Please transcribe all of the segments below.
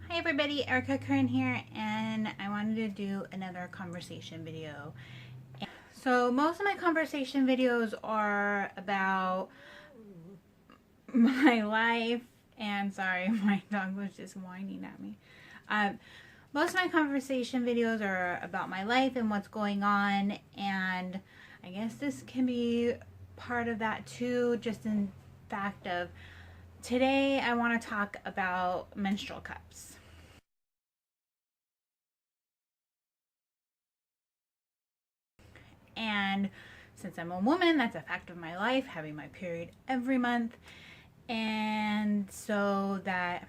Hi everybody, Erica Curran here, and I wanted to do another conversation video. So most of my conversation videos are about my life, and sorry, my dog was just whining at me. Most of my conversation videos are about my life and what's going on, and I guess this can be part of that too, just in fact of today I want to talk about menstrual cups. And since I'm a woman, that's a fact of my life, having my period every month. And so that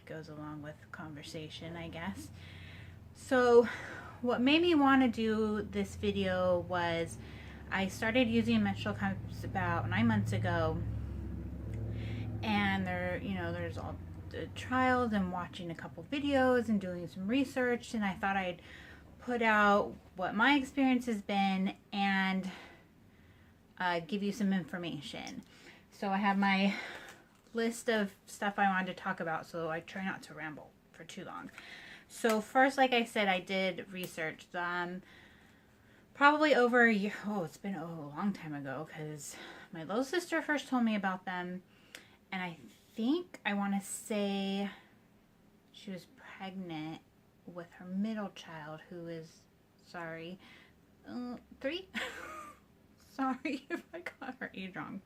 goes along with conversation, I guess. So what made me want to do this video was I started using menstrual cups about 9 months ago. And there's all the trials and watching a couple videos and doing some research, and I thought I'd put out what my experience has been and give you some information. So I have my list of stuff I wanted to talk about, so I try not to ramble for too long. So first, like I said, I did research probably over a year. Oh, it's been a long time ago, because my little sister first told me about them, and I think I want to say she was pregnant with her middle child, who is, sorry, 3. Sorry if I got her age wrong.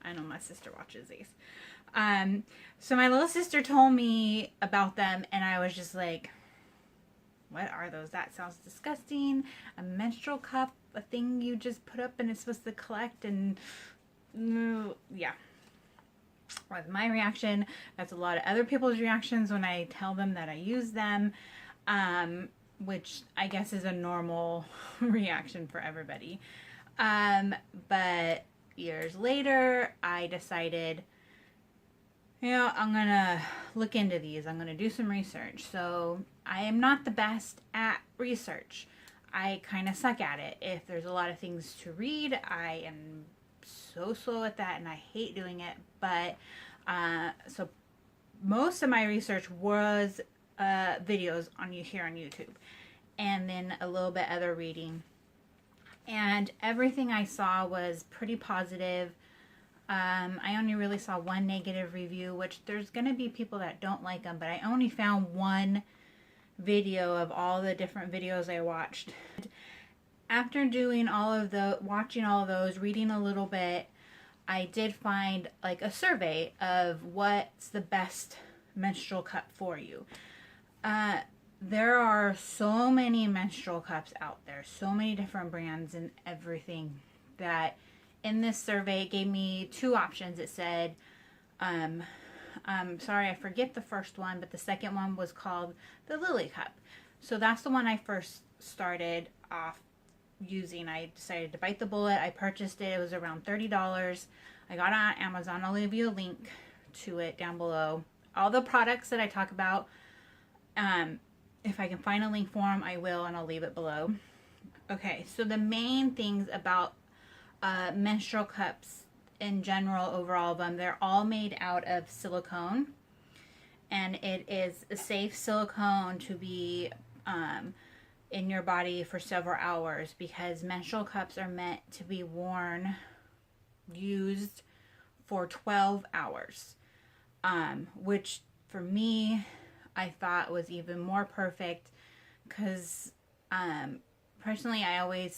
I know my sister watches these. So my little sister told me about them, and I was just like, what are those? That sounds disgusting. A menstrual cup, a thing you just put up and it's supposed to collect, and yeah. Was my reaction. That's a lot of other people's reactions when I tell them that I use them, which I guess is a normal reaction for everybody. But years later, I decided, I'm gonna look into these. I'm gonna do some research. So I am not the best at research. I kind of suck at it. If there's a lot of things to read, I am so slow at that, and I hate doing it. But so most of my research was videos here on YouTube, and then a little bit other reading, and everything I saw was pretty positive. I only really saw one negative review, which there's gonna be people that don't like them, but I only found one video of all the different videos I watched. After watching all of those, reading a little bit, I did find like a survey of what's the best menstrual cup for you. There are so many menstrual cups out there, so many different brands and everything, that in this survey it gave me 2 options. It said, sorry, I forget the first one, but the second one was called the Lily Cup. So that's the one I first started off using. I decided to bite the bullet. I purchased it. It was around $30. I got it on Amazon. I'll leave you a link to it down below. All the products that I talk about, if I can find a link for them, I will, and I'll leave it below. Okay, so the main things about menstrual cups in general, overall of them, they're all made out of silicone, and it is a safe silicone to be in your body for several hours, because menstrual cups are meant to be used for 12 hours, which for me, I thought was even more perfect, because personally, I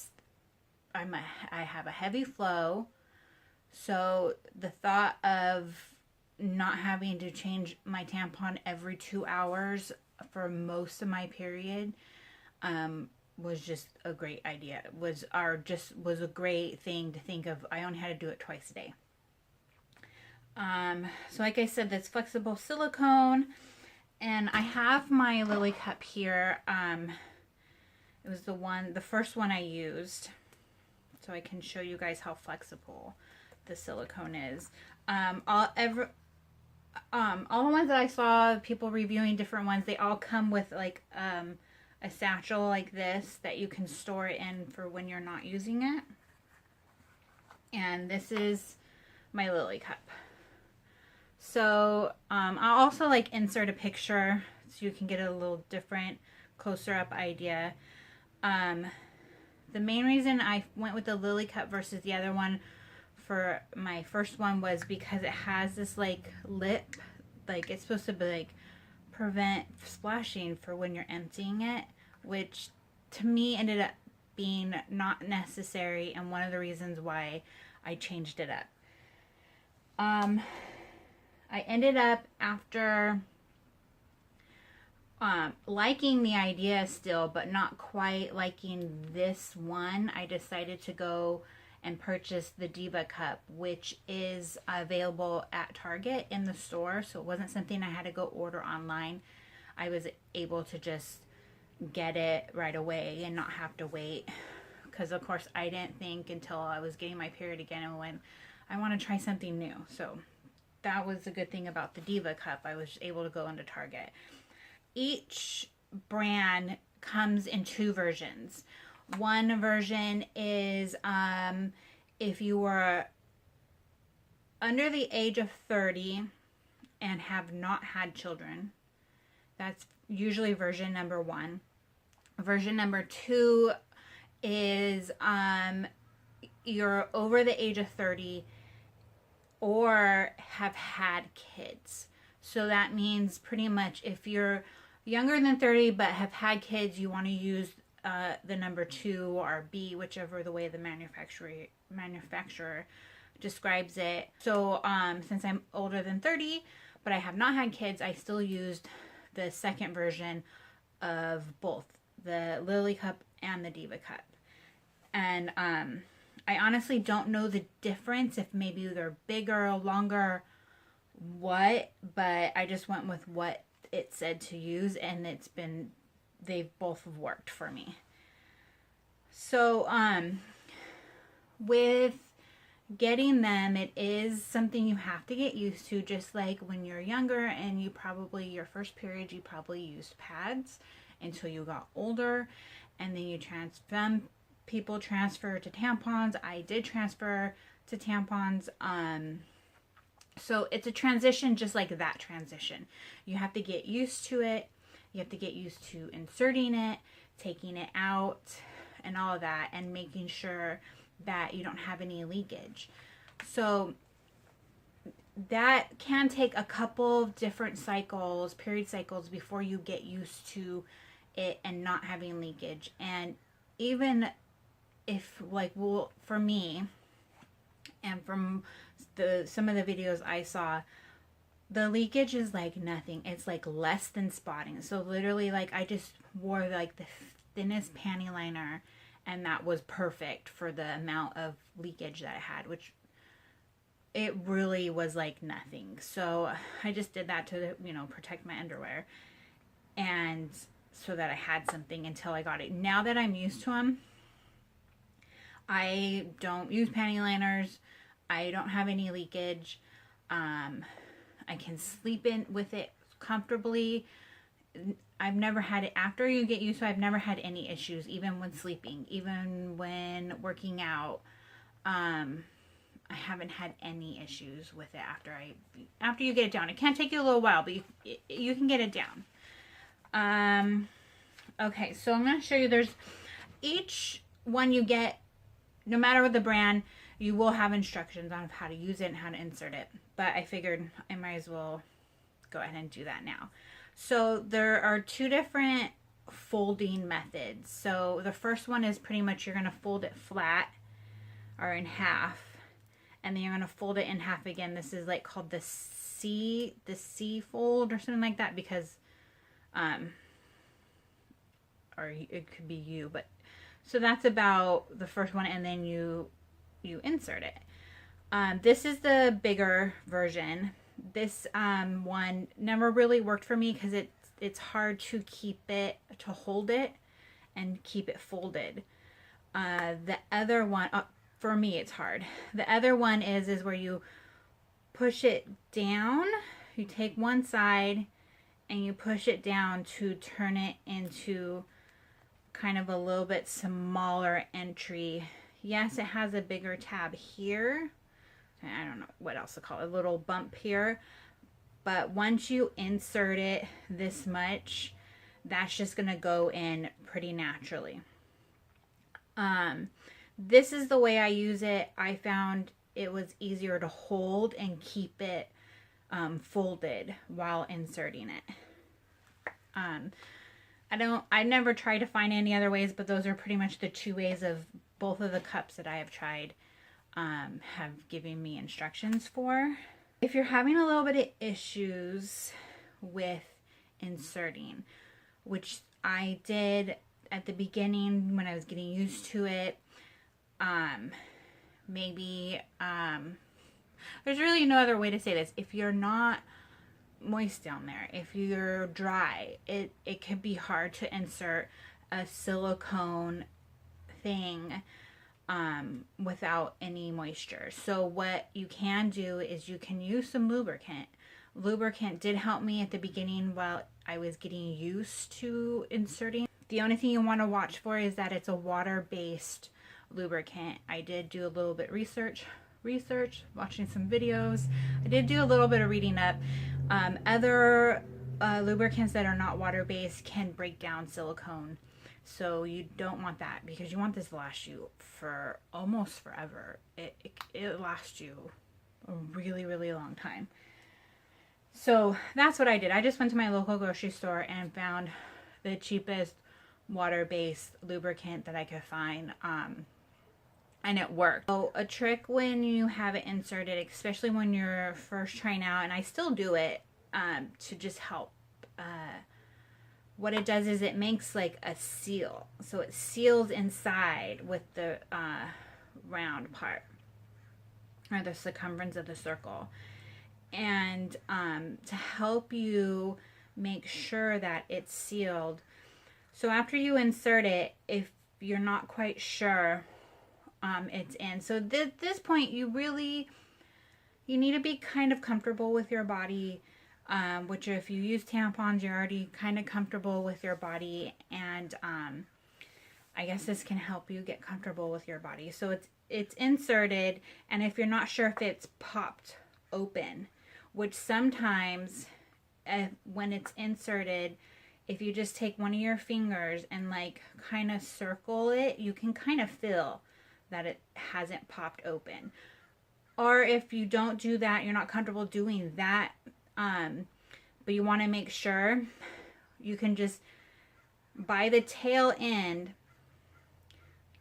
have a heavy flow, so the thought of not having to change my tampon every 2 hours for most of my period was just a great idea. Was a great thing to think of. I only had to do it twice a day. So like I said, that's flexible silicone, and I have my Lily cup here. It was the first one I used, so I can show you guys how flexible the silicone is. All the ones that I saw people reviewing different ones, they all come with like a satchel like this that you can store it in for when you're not using it. And this is my Lily cup. So I'll also like insert a picture so you can get a little different, closer up idea. The main reason I went with the Lily Cup versus the other one for my first one was because it has this like lip, like it's supposed to be like prevent splashing for when you're emptying it, which to me ended up being not necessary and one of the reasons why I changed it up. I ended up, after liking the idea still, but not quite liking this one, I decided to go and purchase the Diva Cup, which is available at Target in the store. So it wasn't something I had to go order online. I was able to just get it right away and not have to wait. Because of course I didn't think until I was getting my period again and when I want to try something new. So that was a good thing about the Diva Cup. I was able to go into Target. Each brand comes in two versions. One version is if you were under the age of 30 and have not had children. That's usually version number 1. Version number 2 is you're over the age of 30 or have had kids. So that means pretty much if you're younger than 30 but have had kids, you want to use the number 2 or B, whichever the way the manufacturer describes it. So since I'm older than 30 but I have not had kids, I still used the second version of both the Lily Cup and the Diva Cup. And I honestly don't know the difference, if maybe they're bigger, longer, what, but I just went with what it said to use, and they've both worked for me. So with getting them, it is something you have to get used to, just like when you're younger and your first period, you probably used pads until you got older, and then some people transfer to tampons. I did transfer to tampons. So it's a transition, just like that transition. You have to get used to it. You have to get used to inserting it, taking it out, and all of that, and making sure that you don't have any leakage. So that can take a couple of different cycles, period cycles, before you get used to it and not having leakage. And even if, like, well, for me, and from some of the videos I saw, the leakage is like nothing. It's like less than spotting. So literally, like, I just wore like the thinnest panty liner, and that was perfect for the amount of leakage that I had, which it really was like nothing. So I just did that to, protect my underwear, and so that I had something until I got it. Now that I'm used to them, I don't use panty liners. I don't have any leakage. I can sleep in with it comfortably. I've never had it. After you get used to it, I've never had any issues, even when sleeping, even when working out. I haven't had any issues with it after you get it down. It can take you a little while, but you can get it down. Okay, so I'm going to show you. There's each one you get, no matter what the brand, you will have instructions on how to use it and how to insert it. But I figured I might as well go ahead and do that now. So there are two different folding methods. So the first one is pretty much you're going to fold it flat or in half, and then you're going to fold it in half again. This is like called the C fold or something like that, because or it could be U, but so that's about the first one, and then you insert it. This is the bigger version. This one never really worked for me because it's hard to hold it and keep it folded. The other one, for me, it's hard. The other one is where you push it down. You take one side and you push it down to turn it into kind of a little bit smaller entry. Yes, it has a bigger tab here. I don't know what else to call it. A little bump here. But once you insert it this much, that's just going to go in pretty naturally. This is the way I use it. I found it was easier to hold and keep it folded while inserting it. I never tried to find any other ways, but those are pretty much the two ways of both of the cups that I have tried have given me instructions for. If you're having a little bit of issues with inserting, which I did at the beginning when I was getting used to it, there's really no other way to say this. If you're not moist down there, if you're dry, it can be hard to insert a silicone thing without any moisture. So what you can do is you can use some lubricant. Lubricant did help me at the beginning while I was getting used to inserting. The only thing you want to watch for is that it's a water-based lubricant. I did do a little bit research, watching some videos. I did do a little bit of reading up. Other lubricants that are not water-based can break down silicone. So you don't want that, because you want this to last you for almost forever. It lasts you a really, really long time. So that's what I did. I just went to my local grocery store and found the cheapest water-based lubricant that I could find. And it worked. So a trick when you have it inserted, especially when you're first trying out, and I still do it to just help. What it does is it makes like a seal. So it seals inside with the round part, or the circumference of the circle. And to help you make sure that it's sealed, so after you insert it, if you're not quite sure it's in, so at this point you need to be kind of comfortable with your body, which if you use tampons, you're already kind of comfortable with your body, and I guess this can help you get comfortable with your body. So it's inserted, and if you're not sure if it's popped open, which sometimes when it's inserted, if you just take one of your fingers and like kind of circle it, you can kind of feel that it hasn't popped open. Or if you don't do that, you're not comfortable doing that, but you want to make sure, you can just, by the tail end,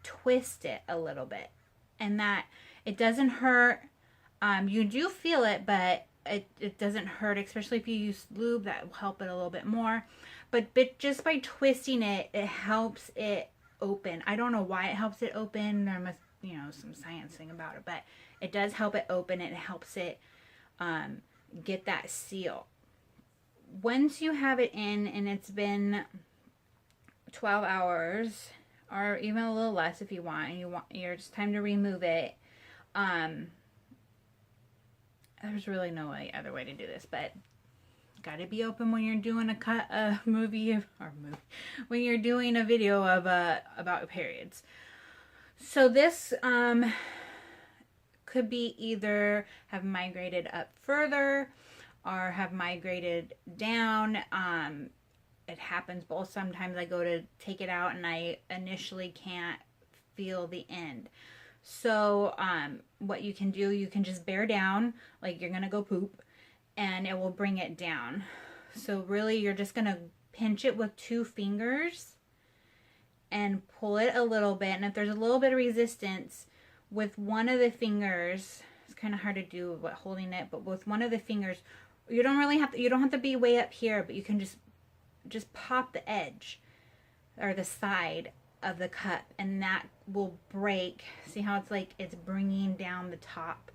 twist it a little bit, and that it doesn't hurt. You do feel it, but it doesn't hurt, especially if you use lube. That will help it a little bit more. But just by twisting it, it helps it open. I don't know why it helps it open. There must, some science thing about it, but it does help it open. It helps it get that seal. Once you have it in and it's been 12 hours, or even a little less if you want, and it's time to remove it. There's really no other way to do this, but got to be open when you're doing when you're doing a video of about periods. So this could be either have migrated up further or have migrated down. It happens both. Sometimes I go to take it out and I initially can't feel the end. So what you can do, you can just bear down like you're gonna go poop, and it will bring it down. So really you're just gonna pinch it with 2 fingers and pull it a little bit. And if there's a little bit of resistance with one of the fingers, it's kind of hard to do holding it, but with one of the fingers, you don't have to be way up here, but you can just pop the edge or the side of the cup, and that will break. See how it's like it's bringing down the top.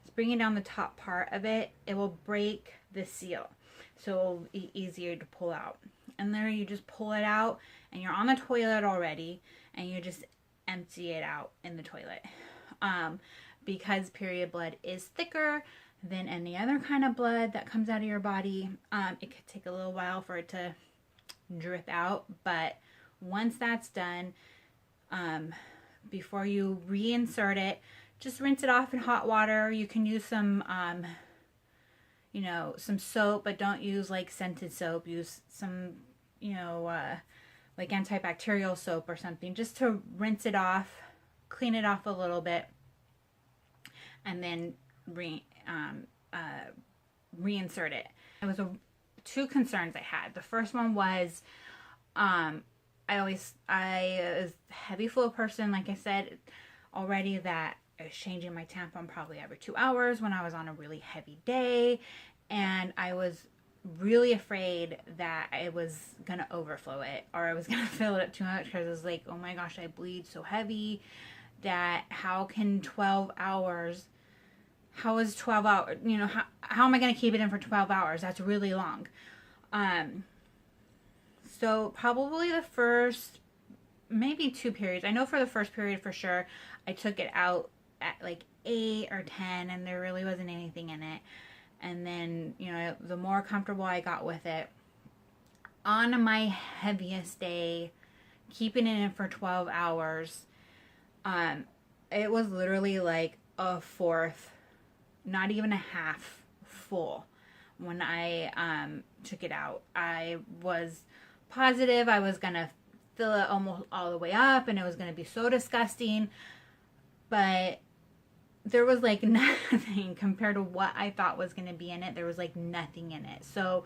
It's bringing down the top part of it. It will break the seal, so it'll be easier to pull out. And there you just pull it out, and you're on the toilet already, and you just empty it out in the toilet. Because period blood is thicker than any other kind of blood that comes out of your body, it could take a little while for it to drip out, but once that's done, before you reinsert it, just rinse it off in hot water. You can use some, you know, some soap, but don't use like scented soap. Use some, you know, like antibacterial soap or something, just to rinse it off, clean it off a little bit, and then reinsert it. It was two concerns I had. The first one was, I was a heavy flow person, like I said already, that I was changing my tampon probably every 2 hours when I was on a really heavy day, and I was really afraid that I was gonna overflow it, or I was gonna fill it up too much, because I was like, oh my gosh, I bleed so heavy that how can 12 hours, how is 12 hours, you know, how am I gonna keep it in for 12 hours? That's really long. So probably the first, maybe 2 periods. I know for the first period for sure, I took it out at like 8 or 10, and there really wasn't anything in it. And then, you know, the more comfortable I got with it, on my heaviest day, keeping it in for 12 hours, it was literally like a fourth, not even a half full when I took it out. I was positive I was gonna fill it almost all the way up, and it was gonna be so disgusting, but there was like nothing compared to what I thought was gonna be in it. There was like nothing in it. So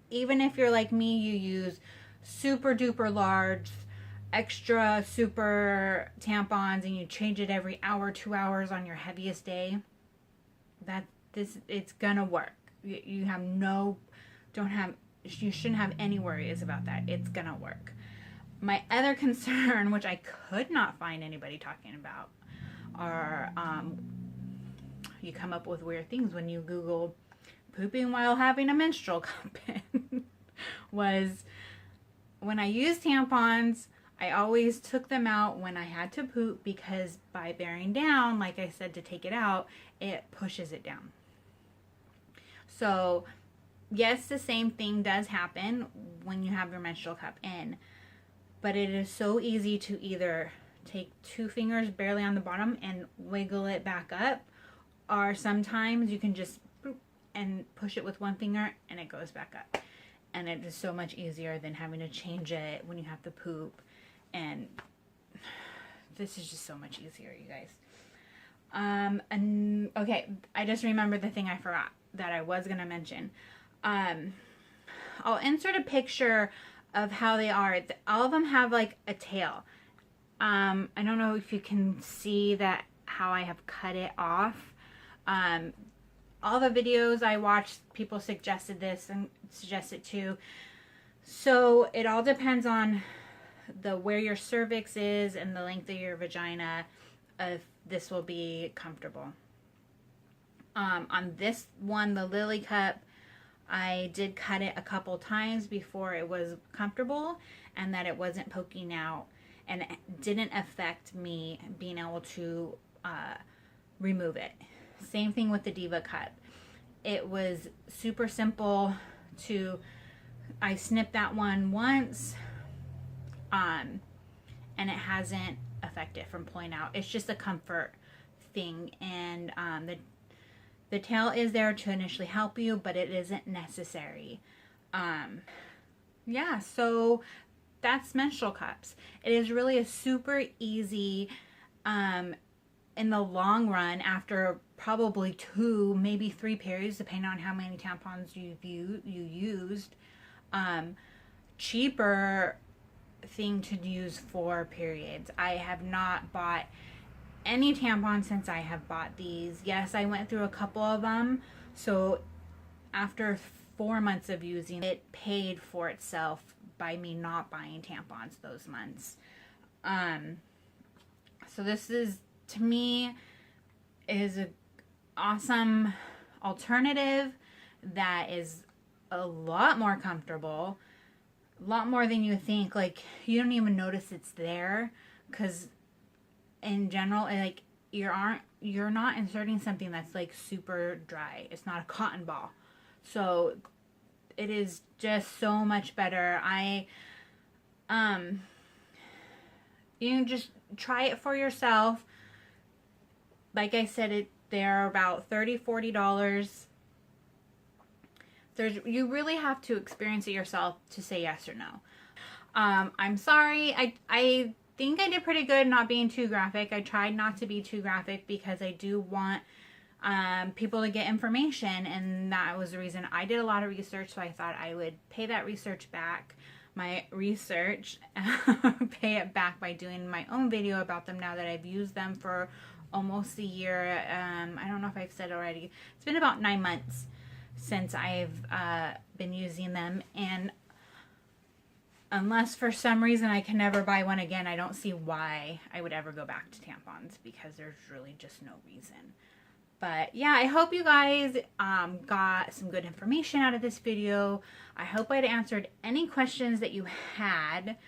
even if you're like me, you use super duper large, extra super tampons, and you change it every hour, 2 hours on your heaviest day, it's gonna work. You shouldn't have any worries about that. It's gonna work. My other concern, which I could not find anybody talking about, are you come up with weird things when you Google pooping while having a menstrual cup, was when I used tampons, I always took them out when I had to poop, because by bearing down, like I said, to take it out, it pushes it down. So yes, the same thing does happen when you have your menstrual cup in, but it is so easy to either take 2 fingers barely on the bottom and wiggle it back up, or sometimes you can just boop and push it with 1 finger and it goes back up. And it is so much easier than having to change it when you have to poop. And this is just so much easier, you guys. And okay, I just remembered the thing I forgot that I was gonna mention. I'll insert a picture of how they are. All of them have like a tail. I don't know if you can see that, how I have cut it off. All the videos I watched, people suggested this and suggested too. So it all depends on where your cervix is and the length of your vagina, if this will be comfortable. On this one, the Lily Cup, I did cut it a couple times before it was comfortable, and that it wasn't poking out, and it didn't affect me being able to remove it. Same thing with the Diva Cup. It was super simple I snipped that one once, and it hasn't affected from pulling out. It's just a comfort thing, and the tail is there to initially help you, but it isn't necessary. Yeah, so that's menstrual cups. It is really a super easy, in the long run, after probably 2, maybe 3 periods, depending on how many tampons you used, cheaper thing to use for periods. I have not bought any tampons since I have bought these. Yes, I went through a couple of them, so after 4 months of using it, paid for itself by me not buying tampons those months. So this is, to me, is an awesome alternative that is a lot more comfortable, a lot more than you think. Like, you don't even notice it's there, because in general, like, you're not inserting something that's like super dry. It's not a cotton ball, so it is just so much better. You can just try it for yourself. Like I said, they're about $30-$40 You really have to experience it yourself to say yes or no. I'm sorry. I think I did pretty good not being too graphic. I tried not to be too graphic because I do want people to get information, and that was the reason I did a lot of research, so I thought I would pay that research back. My research, pay it back by doing my own video about them now that I've used them for almost a year. I don't know if I've said already. It's been about 9 months since I've been using them, and unless for some reason I can never buy one again, I don't see why I would ever go back to tampons, because there's really just no reason. But yeah, I hope you guys got some good information out of this video. I hope I'd answered any questions that you had.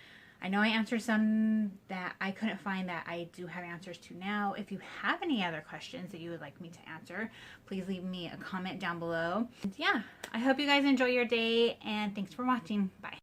I know I answered some that I couldn't find that I do have answers to now. If you have any other questions that you would like me to answer, please leave me a comment down below. And yeah, I hope you guys enjoy your day, and thanks for watching. Bye.